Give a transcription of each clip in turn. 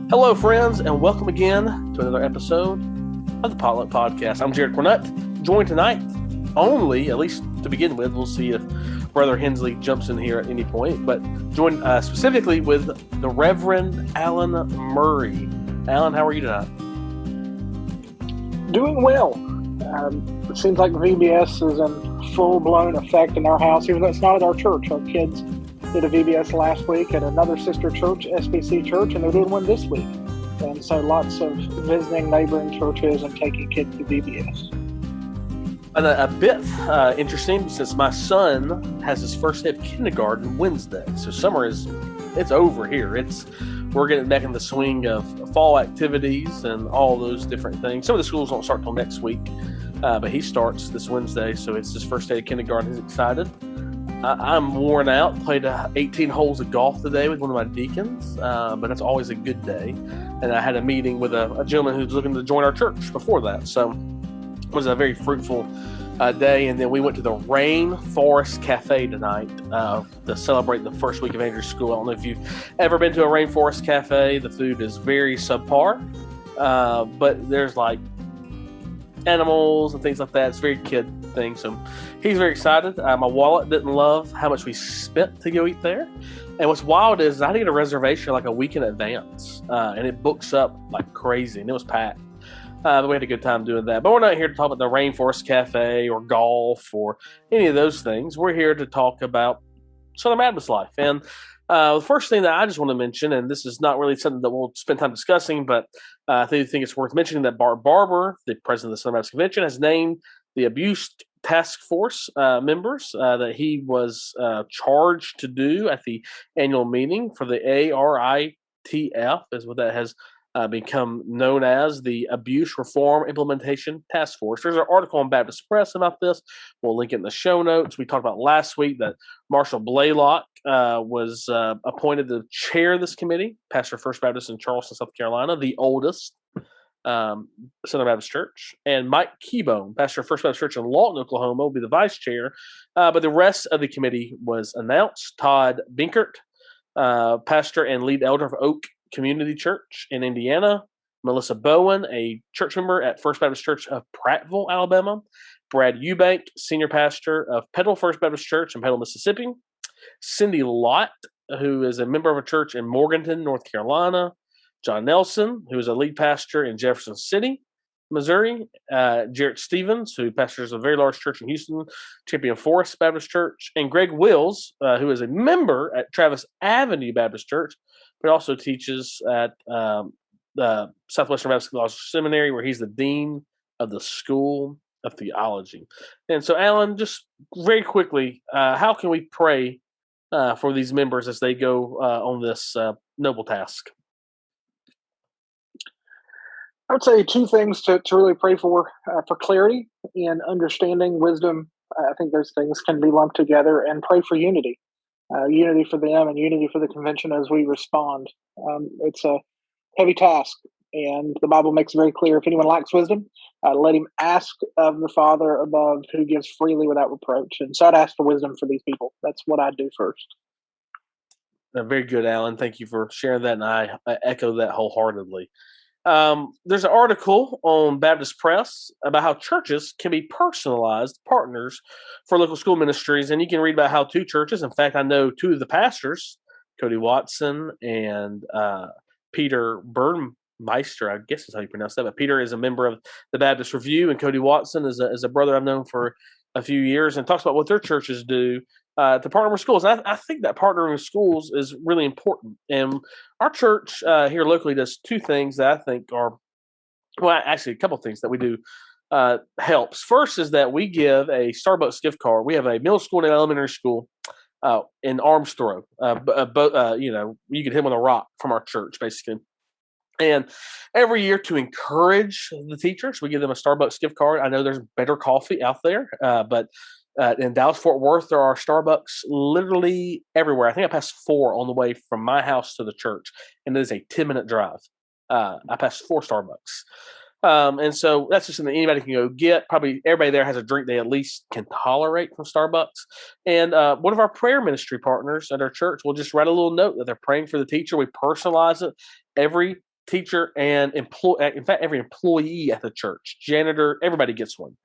Hello, friends, and welcome again to another episode of the POTLUCK Podcast. I'm Jared Cornett, joined tonight only, at least to begin with, we'll see if Brother Hensley jumps in here at any point, but joined specifically with the Reverend Alan Murray. Alan, how are you tonight? Doing well. It seems like VBS is in full-blown effect in our house, even though it's not at our church. Our kids did a VBS last week at another sister church, SBC Church, and they're doing one this week. And so lots of visiting neighboring churches and taking kids to VBS. And a bit interesting, since my son has his first day of kindergarten Wednesday. So summer it's over here. We're getting back in the swing of fall activities and all those different things. Some of the schools won't start till next week, but he starts this Wednesday, so it's his first day of kindergarten. He's excited. I'm worn out. Played 18 holes of golf today with one of my deacons, but that's always a good day. And I had a meeting with a gentleman who's looking to join our church before that. So it was a very fruitful day. And then we went to the Rainforest Cafe tonight to celebrate the first week of Andrew's school. I don't know if you've ever been to a Rainforest Cafe. The food is very subpar, but there's like animals and things like that. It's a very kid thing. So he's very excited. My wallet didn't love how much we spent to go eat there. And what's wild is I had to get a reservation like a week in advance, and it books up like crazy, and it was packed. But we had a good time doing that. But we're not here to talk about the Rainforest Cafe or golf or any of those things. We're here to talk about Southern Baptist life. And the first thing that I just want to mention, and this is not really something that we'll spend time discussing, but I think it's worth mentioning that Bart Barber, the president of the Southern Baptist Convention, has named the abuse task force members that he was charged to do at the annual meeting for the ARITF, is what that has become known as, the Abuse Reform Implementation Task Force. There's an article on Baptist Press about this. We'll link it in the show notes. We talked about last week that Marshall Blaylock was appointed to chair this committee, pastor of First Baptist in Charleston, South Carolina, the oldest Southern Baptist Church. And Mike Keybone, pastor of First Baptist Church in Lawton, Oklahoma, will be the vice chair. But the rest of the committee was announced. Todd Binkert, pastor and lead elder of Oak Community Church in Indiana. Melissa Bowen, a church member at First Baptist Church of Prattville, Alabama. Brad Eubank, senior pastor of Petal First Baptist Church in Petal, Mississippi. Cindy Lott, who is a member of a church in Morganton, North Carolina. John Nelson, who is a lead pastor in Jefferson City, Missouri. Jarrett Stevens, who pastors a very large church in Houston, Champion Forest Baptist Church. And Greg Wills, who is a member at Travis Avenue Baptist Church, but also teaches at the Southwestern Baptist Theological Seminary, where he's the dean of the School of Theology. And so, Alan, just very quickly, how can we pray for these members as they go on this noble task? I would say two things to really pray for clarity and understanding, wisdom. I think those things can be lumped together, and pray for unity. Unity for them and unity for the convention as we respond. It's a heavy task, and the Bible makes it very clear, if anyone lacks wisdom, let him ask of the Father above, who gives freely without reproach. And so I'd ask for wisdom for these people. That's what I'd do first. Very good, Alan. Thank you for sharing that, and I echo that wholeheartedly. There's an article on Baptist Press about how churches can be personalized partners for local school ministries, and you can read about how two churches, in fact, I know two of the pastors, Cody Watson and Peter Burnmeister, I guess is how you pronounce that, but Peter is a member of the Baptist Review, and Cody Watson is a brother I've known for a few years, and talks about what their churches do to partner with schools. I think that partnering with schools is really important. And our church here locally does two things that I think are, well, actually a couple of things that we do helps. First is that we give a Starbucks gift card. We have a middle school and elementary school in arm's throw. You can hit them with a rock from our church, basically. And every year, to encourage the teachers, we give them a Starbucks gift card. I know there's better coffee out there, but in Dallas-Fort Worth, there are Starbucks literally everywhere. I think I passed 4 on the way from my house to the church, and it is a 10-minute drive. I passed 4 Starbucks. And so that's just something anybody can go get. Probably everybody there has a drink they at least can tolerate from Starbucks. And one of our prayer ministry partners at our church will just write a little note that they're praying for the teacher. We personalize it every teacher and employee. In fact, every employee at the church, janitor, everybody gets one.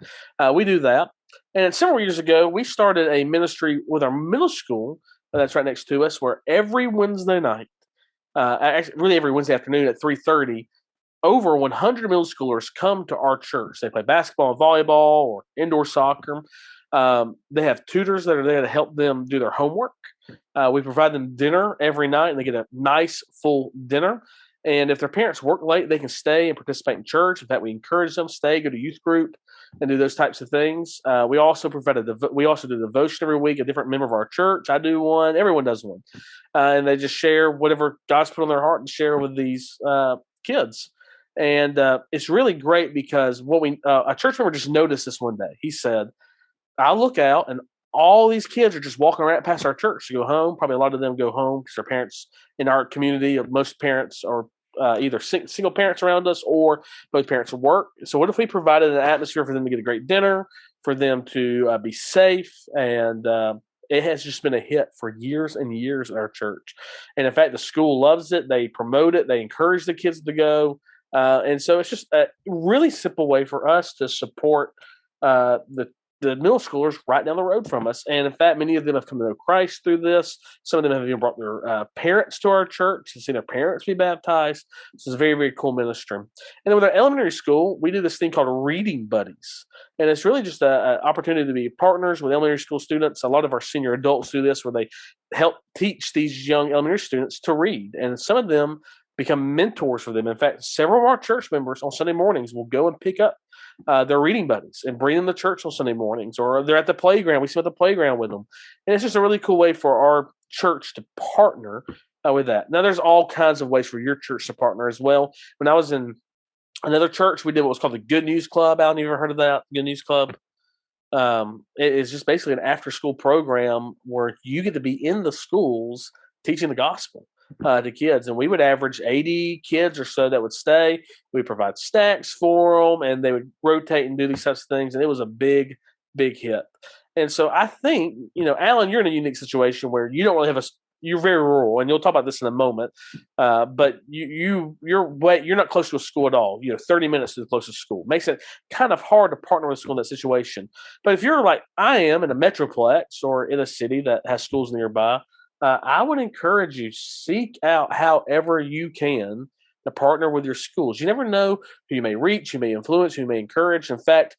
We do that. And several years ago, we started a ministry with our middle school that's right next to us, where every Wednesday night, actually, really every Wednesday afternoon at 3:30, over 100 middle schoolers come to our church. They play basketball and volleyball or indoor soccer. They have tutors that are there to help them do their homework. We provide them dinner every night, and they get a nice full dinner. And if their parents work late, they can stay and participate in church. In fact, we encourage them to stay, go to youth group, and do those types of things. We also do devotion every week. A different member of our church. I do one. Everyone does one, and they just share whatever God's put on their heart and share with these kids. And it's really great because a church member just noticed this one day. He said, I look out and all these kids are just walking right past our church to go home. Probably a lot of them go home because their parents in our community, most parents are either single parents around us or both parents work. So what if we provided an atmosphere for them to get a great dinner, for them to be safe? And it has just been a hit for years and years at our church. And in fact, the school loves it. They promote it. They encourage the kids to go. And so it's just a really simple way for us to support the middle schoolers right down the road from us. And in fact, many of them have come to know Christ through this. Some of them have even brought their parents to our church and seen their parents be baptized. This is a very, very cool ministry. And then with our elementary school, we do this thing called Reading Buddies. And it's really just an opportunity to be partners with elementary school students. A lot of our senior adults do this where they help teach these young elementary students to read. And some of them become mentors for them. In fact, several of our church members on Sunday mornings will go and pick up their reading buddies and bring them to church on Sunday mornings, or they're at the playground. We sit at the playground with them. And it's just a really cool way for our church to partner with that. Now, there's all kinds of ways for your church to partner as well. When I was in another church, we did what was called the Good News Club. Alan, you ever heard of that? Good News Club? It is just basically an after-school program where you get to be in the schools teaching the gospel to kids, and we would average 80 kids or so that would stay. We provide snacks for them, and they would rotate and do these types of things, and it was a big, big hit. And so I think, Alan, you're in a unique situation where you don't really have you're very rural, and you'll talk about this in a moment. But you're not close to a school at all. 30 minutes to the closest school makes it kind of hard to partner with a school in that situation. But if you're like I am in a metroplex or in a city that has schools nearby, I would encourage you, seek out however you can to partner with your schools. You never know who you may reach, who you may influence, who you may encourage. In fact,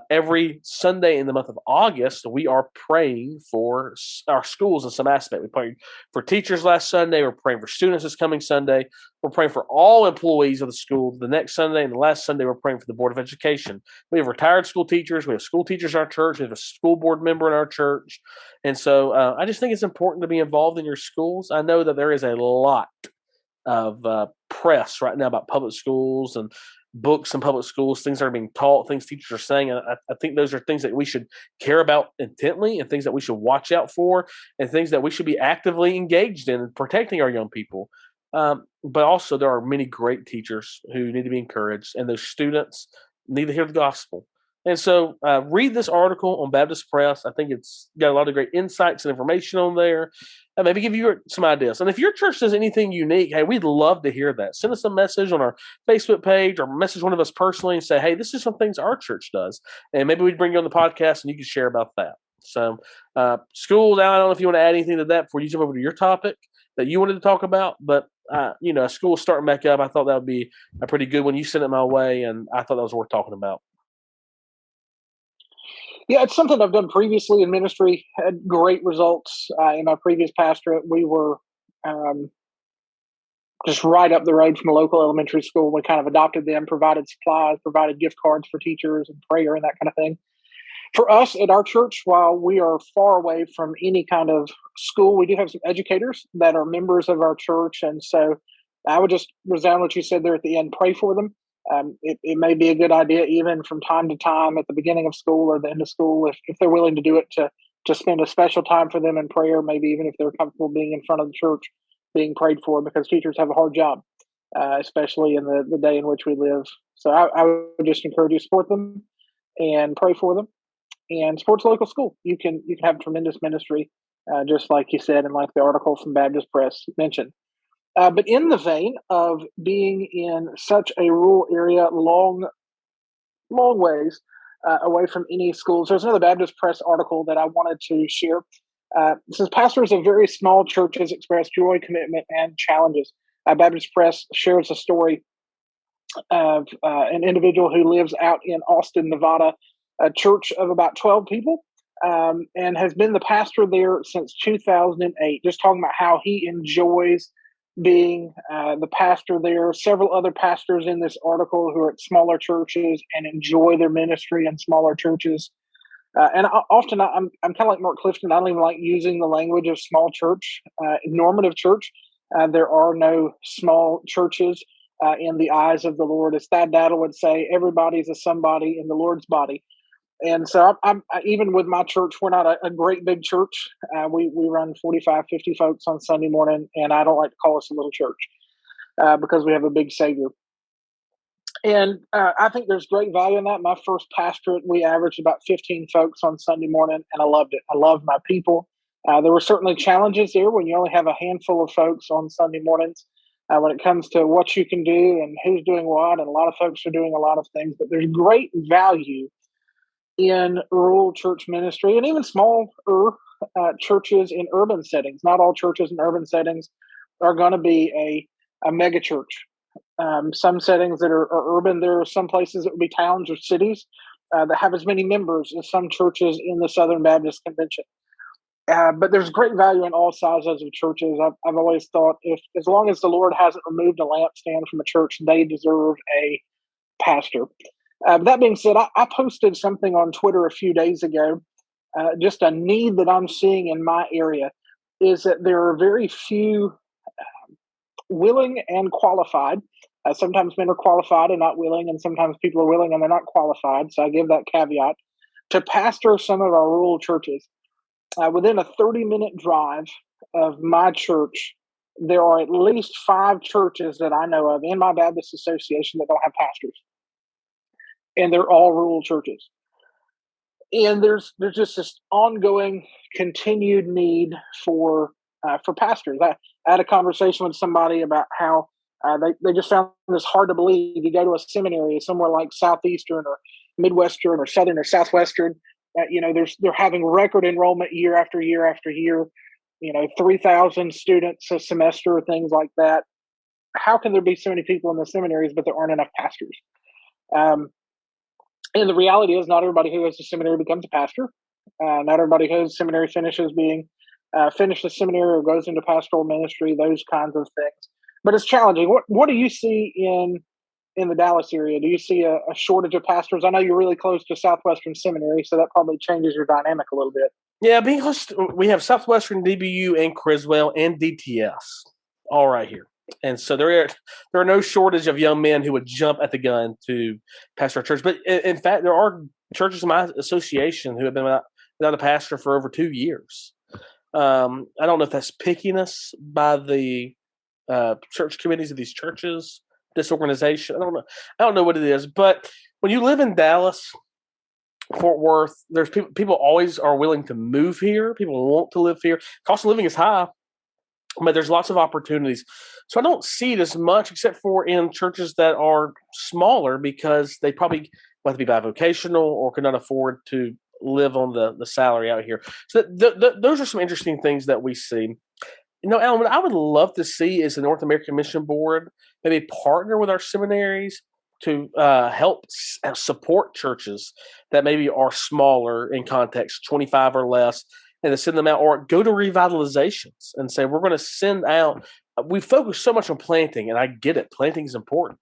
every Sunday in the month of August, we are praying for our schools in some aspect. We prayed for teachers last Sunday. We're praying for students this coming Sunday. We're praying for all employees of the school the next Sunday. And the last Sunday, we're praying for the Board of Education. We have retired school teachers. We have school teachers in our church. We have a school board member in our church. And so I just think it's important to be involved in your schools. I know that there is a lot of press right now about public schools and books in public schools, things that are being taught, things teachers are saying. And I think those are things that we should care about intently, and things that we should watch out for, and things that we should be actively engaged in protecting our young people. But also there are many great teachers who need to be encouraged, and those students need to hear the gospel. And so read this article on Baptist Press. I think it's got a lot of great insights and information on there, and maybe give you some ideas. And if your church does anything unique, hey, we'd love to hear that. Send us a message on our Facebook page, or message one of us personally and say, hey, this is some things our church does. And maybe we'd bring you on the podcast and you can share about that. So schools, I don't know if you want to add anything to that before you jump over to your topic that you wanted to talk about, but school's starting back up. I thought that would be a pretty good one. You sent it my way, and I thought that was worth talking about. Yeah, it's something I've done previously in ministry. Had great results in my previous pastorate. We were just right up the road from a local elementary school. We kind of adopted them, provided supplies, provided gift cards for teachers and prayer and that kind of thing. For us at our church, while we are far away from any kind of school, we do have some educators that are members of our church. And so I would just resound what you said there at the end, pray for them. It may be a good idea, even from time to time at the beginning of school or the end of school, if they're willing to do it, to spend a special time for them in prayer, maybe even if they're comfortable being in front of the church, being prayed for, because teachers have a hard job, especially in the day in which we live. So I would just encourage you to support them and pray for them, and support the local school. You can have tremendous ministry, just like you said, and like the article from Baptist Press mentioned. But in the vein of being in such a rural area, long ways away from any schools, there's another Baptist Press article that I wanted to share. It says pastors of very small churches express joy, commitment, and challenges. Baptist Press shares a story of an individual who lives out in Austin, Nevada, a church of about 12 people, and has been the pastor there since 2008. Just talking about how he enjoys being the pastor there. Several other pastors in this article who are at smaller churches and enjoy their ministry in smaller churches. Often I'm kind of like Mark Clifton. I don't even like using the language of small church, normative church. There are no small churches in the eyes of the Lord. As Thad Daddle would say, everybody's a somebody in the Lord's body. And so even with my church, we're not a great big church. We run 45, 50 folks on Sunday morning, and I don't like to call us a little church because we have a big Savior. And I think there's great value in that. My first pastorate, we averaged about 15 folks on Sunday morning, and I loved it. I loved my people. There were certainly challenges there when you only have a handful of folks on Sunday mornings when it comes to what you can do and who's doing what, and a lot of folks are doing a lot of things. But there's great value in rural church ministry and even smaller churches in urban settings. Not all churches in urban settings are going to be a mega church. Some settings that are urban, there are some places that would be towns or cities that have as many members as some churches in the Southern Baptist Convention. But there's great value in all sizes of churches. I've always thought as long as the Lord hasn't removed a lampstand from a church, they deserve a pastor. That being said, I posted something on Twitter a few days ago. Just a need that I'm seeing in my area is that there are very few willing and qualified. Sometimes men are qualified and not willing, and sometimes people are willing and they're not qualified. So I give that caveat to pastor some of our rural churches. Within a 30-minute drive of my church, there are at least 5 churches that I know of in my Baptist Association that don't have pastors. And they're all rural churches. And there's just this ongoing, continued need for pastors. I had a conversation with somebody about how they just found this hard to believe. You go to a seminary somewhere like Southeastern or Midwestern or Southern or Southwestern, they're having record enrollment year after year after year. 3,000 students a semester, things like that. How can there be so many people in the seminaries, but there aren't enough pastors? And the reality is, not everybody who goes to seminary becomes a pastor. Not everybody who goes to seminary finishes the seminary or goes into pastoral ministry, those kinds of things. But it's challenging. What do you see in the Dallas area? Do you see a shortage of pastors? I know you're really close to Southwestern Seminary, so that probably changes your dynamic a little bit. Yeah, because we have Southwestern, DBU, and Criswell, and DTS all right here. And so there are no shortage of young men who would jump at the gun to pastor a church. But in fact, there are churches in my association who have been without a pastor for over 2 years. I don't know if that's pickiness by the church committees of these churches, disorganization. I don't know what it is. But when you live in Dallas, Fort Worth, there's people always are willing to move here. People want to live here. Cost of living is high, but there's lots of opportunities. So I don't see it as much, except for in churches that are smaller, because they probably have to be bivocational or could not afford to live on the salary out here. So those are some interesting things that we see. Alan, what I would love to see is the North American Mission Board maybe partner with our seminaries to help support churches that maybe are smaller in context, 25 or less, and to send them out, or go to revitalizations and say, we're going to send out. We focus so much on planting, and I get it. Planting is important,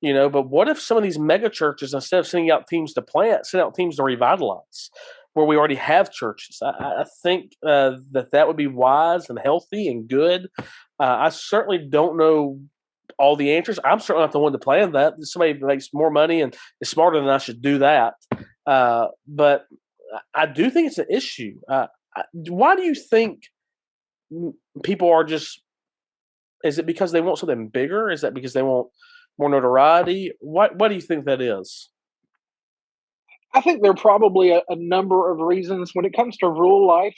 but what if some of these mega churches, instead of sending out teams to plant, send out teams to revitalize where we already have churches? I think that would be wise and healthy and good. I certainly don't know all the answers. I'm certainly not the one to plan that. Somebody makes more money and is smarter than I should do that. But I do think it's an issue. Why do you think people are just? Is it because they want something bigger? Is that because they want more notoriety? What do you think that is? I think there are probably a number of reasons. When it comes to rural life,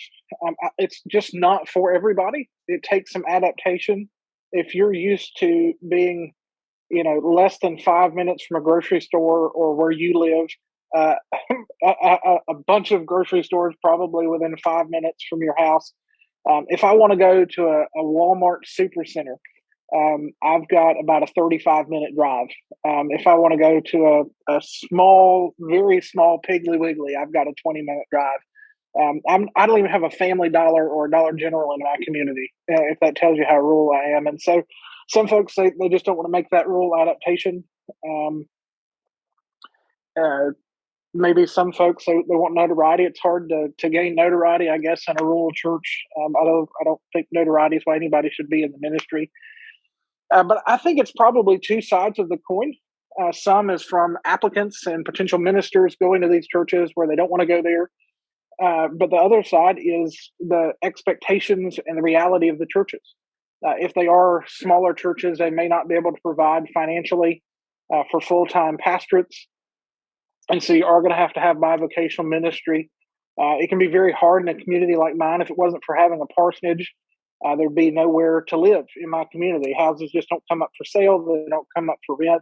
it's just not for everybody. It takes some adaptation. if you're used to being, less than 5 minutes from a grocery store or where you live, uh, a bunch of grocery stores probably within 5 minutes from your house. If I want to go to a Walmart supercenter, I've got about a 35-minute drive. If I want to go to a small, very small Piggly Wiggly, I've got a 20-minute drive. I don't even have a Family Dollar or a Dollar General in my community, if that tells you how rural I am. And so some folks say they just don't want to make that rural adaptation. Um, uh, Maybe some folks say they want notoriety. It's hard to gain notoriety, I guess, in a rural church. I don't think notoriety is why anybody should be in the ministry. But I think it's probably two sides of the coin. Some is from applicants and potential ministers going to these churches where they don't want to go there. But the other side is the expectations and the reality of the churches. If they are smaller churches, they may not be able to provide financially for full-time pastorates. And so you are going to have bivocational ministry. It can be very hard in a community like mine. If it wasn't for having a parsonage, there'd be nowhere to live in my community. Houses just don't come up for sale. They don't come up for rent.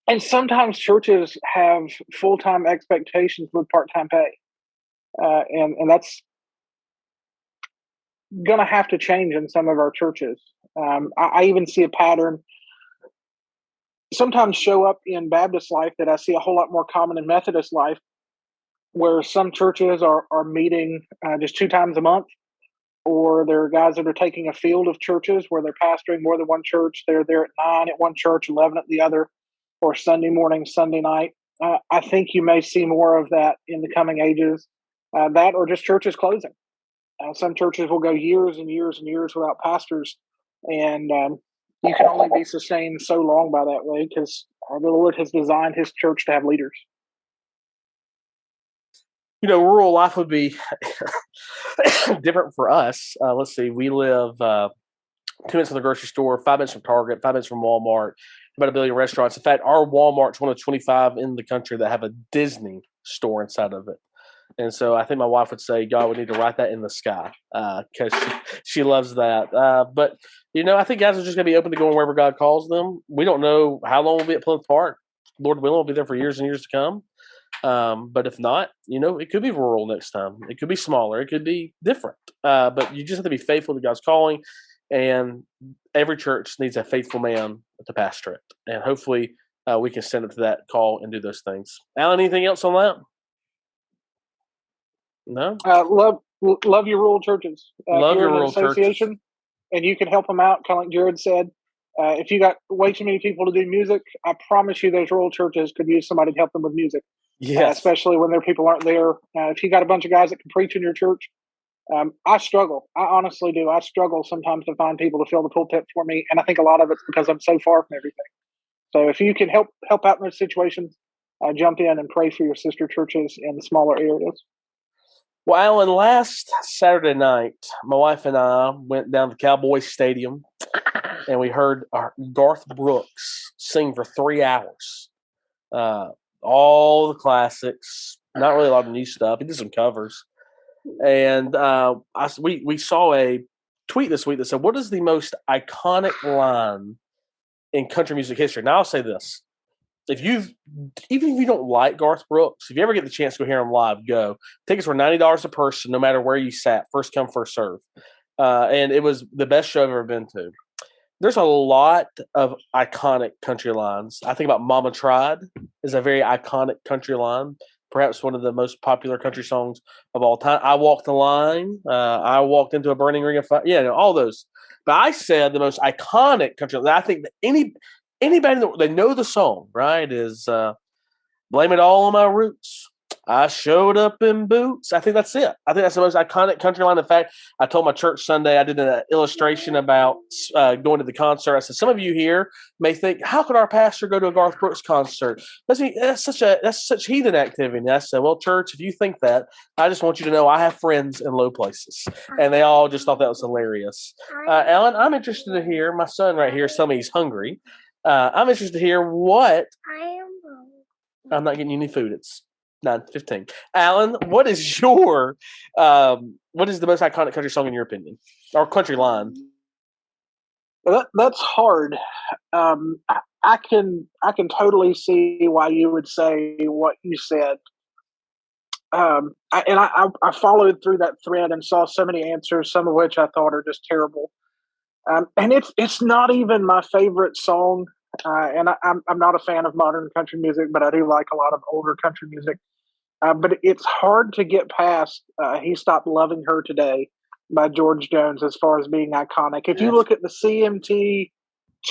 And sometimes churches have full-time expectations with part-time pay. And that's going to have to change in some of our churches. I even see a pattern sometimes show up in Baptist life that I see a whole lot more common in Methodist life, where some churches are meeting just 2 times a month, or there are guys that are taking a field of churches where they're pastoring more than one church. They're there at 9 at one church, 11 at the other, or Sunday morning, Sunday night. I think you may see more of that in the coming ages, that or just churches closing. Some churches will go years and years and years without pastors, and you can only be sustained so long by that way because the Lord has designed his church to have leaders. Rural life would be different for us. Let's see, we live 2 minutes from the grocery store, 5 minutes from Target, 5 minutes from Walmart, about a billion restaurants. In fact, our Walmart's one of 25 in the country that have a Disney store inside of it. And so I think my wife would say, God, we need to write that in the sky because she loves that. But, I think guys are just going to be open to going wherever God calls them. We don't know how long we'll be at Plymouth Park. Lord willing, we'll be there for years and years to come. But if not, it could be rural next time. It could be smaller. It could be different. But you just have to be faithful to God's calling. And every church needs a faithful man to pastor it. And hopefully we can stand up to that call and do those things. Alan, anything else on that? No. Love your rural churches. Love your rural association, churches. And you can help them out. Kind of like Jared said, if you got way too many people to do music, I promise you those rural churches could use somebody to help them with music. Yes. Especially when their people aren't there. If you got a bunch of guys that can preach in your church, I struggle. I honestly do. I struggle sometimes to find people to fill the pulpit for me, and I think a lot of it's because I'm so far from everything. So if you can help out in those situations, jump in and pray for your sister churches in the smaller areas. Well, Alan, last Saturday night, my wife and I went down to Cowboys Stadium, and we heard Garth Brooks sing for 3 hours. All the classics, not really a lot of new stuff. He did some covers. And we saw a tweet this week that said, what is the most iconic line in country music history? Now, I'll say this. Even if you don't like Garth Brooks, if you ever get the chance to go hear him live, go. Tickets were $90 a person, no matter where you sat. First come, first serve. And it was the best show I've ever been to. There's a lot of iconic country lines. I think about Mama Tried is a very iconic country line, perhaps one of the most popular country songs of all time. I Walked the Line. I Walked into a Burning Ring of Fire. Yeah, all those. But I said the most iconic country line. I think that anybody that know the song, right, is Blame It All on My Roots. I showed up in boots. I think that's it. I think that's the most iconic country line. In fact, I told my church Sunday, I did an illustration about going to the concert. I said, some of you here may think, how could our pastor go to a Garth Brooks concert? That's such heathen activity. And I said, well, church, if you think that, I just want you to know I have friends in low places. And they all just thought that was hilarious. Alan, I'm interested to hear, my son right here is telling me he's hungry. I'm interested to hear what. I'm not getting you any food. It's 9:15. Alan, what is your what is the most iconic country song in your opinion, or country line? That's hard. I can totally see why you would say what you said. I followed through that thread and saw so many answers, some of which I thought are just terrible. And it's not even my favorite song. I'm not a fan of modern country music, but I do like a lot of older country music. But it's hard to get past "He Stopped Loving Her Today" by George Jones as far as being iconic. If you Yes. look at the CMT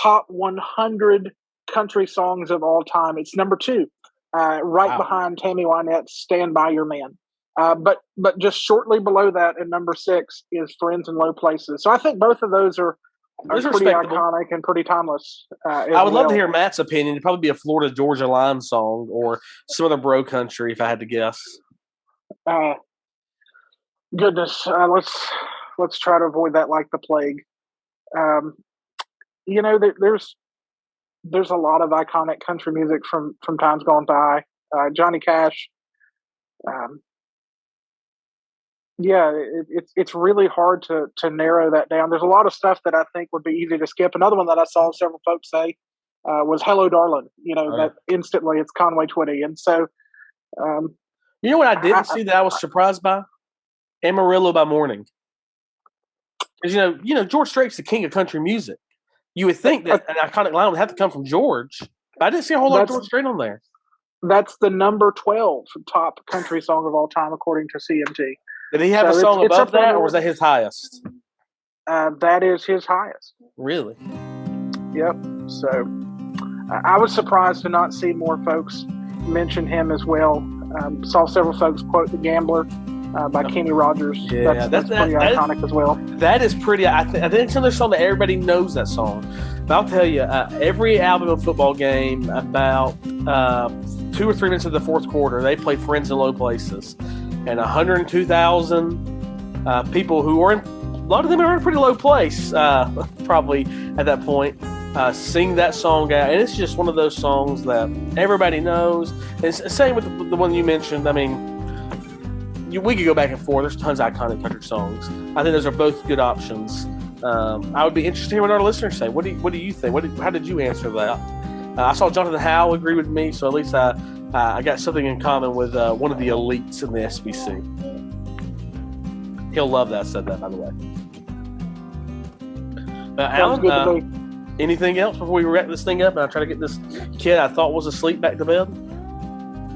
top 100 country songs of all time, it's number two, right Wow. behind Tammy Wynette's "Stand By Your Man." But just shortly below that, at number six, is "Friends in Low Places." So I think both of those are Those are pretty respectable. iconic and pretty timeless. I would love to hear Matt's opinion. It'd probably be a Florida Georgia Line song or some other bro country, if I had to guess. Goodness, let's try to avoid that like the plague. Um, there's a lot of iconic country music from times gone by. Johnny Cash. Um, yeah, it's really hard to narrow that down. There's a lot of stuff that I think would be easy to skip. Another one that I saw several folks say was "Hello, Darlin'." That instantly it's Conway Twitty, and so. You know what I didn't see that I was surprised by? Amarillo by Morning. Because George Strait's the king of country music. You would think that an iconic line would have to come from George. But I didn't see a whole lot of George Strait on there. That's the number 12 top country song of all time, according to CMT. Did he have a song above that, or was that his highest? That is his highest. Really? Yep. So I was surprised to not see more folks mention him as well. Saw several folks quote "The Gambler" by Kenny Rogers. Yeah, that's pretty iconic as well. That is pretty. I think it's another song that everybody knows that song. But I'll tell you, every Alabama football game, about 2 or 3 minutes of the fourth quarter, they play "Friends in Low Places," and 102,000 people who are a lot of them are in a pretty low place, probably at that point. Sing that song out, and it's just one of those songs that everybody knows. And it's the same with the one you mentioned. I mean, we could go back and forth. There's tons of iconic country songs. I think those are both good options. I would be interested to hear what our listeners say. What do you think? How did you answer that? I saw Jonathan Howell agree with me, so at least I got something in common with one of the elites in the SBC. He'll love that I said that, by the way. Alan, anything else before we wrap this thing up and I try to get this kid I thought was asleep back to bed?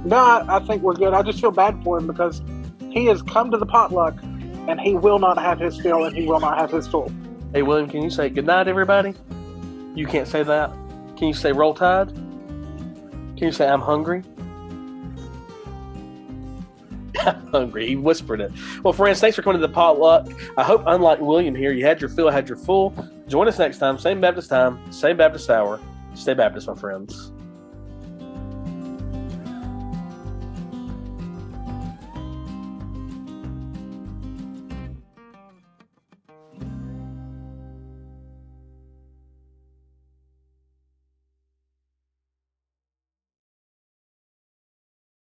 No, I think we're good. I just feel bad for him because he has come to the potluck and he will not have his fill and he will not have his full. Hey, William, can you say good night, everybody? You can't say that. Can you say roll tide? Can you say I'm hungry? I'm hungry. He whispered it. Well, friends, thanks for coming to the potluck. I hope, unlike William here, you had your fill, had your full. Join us next time. Same Baptist hour. Stay Baptist, my friends.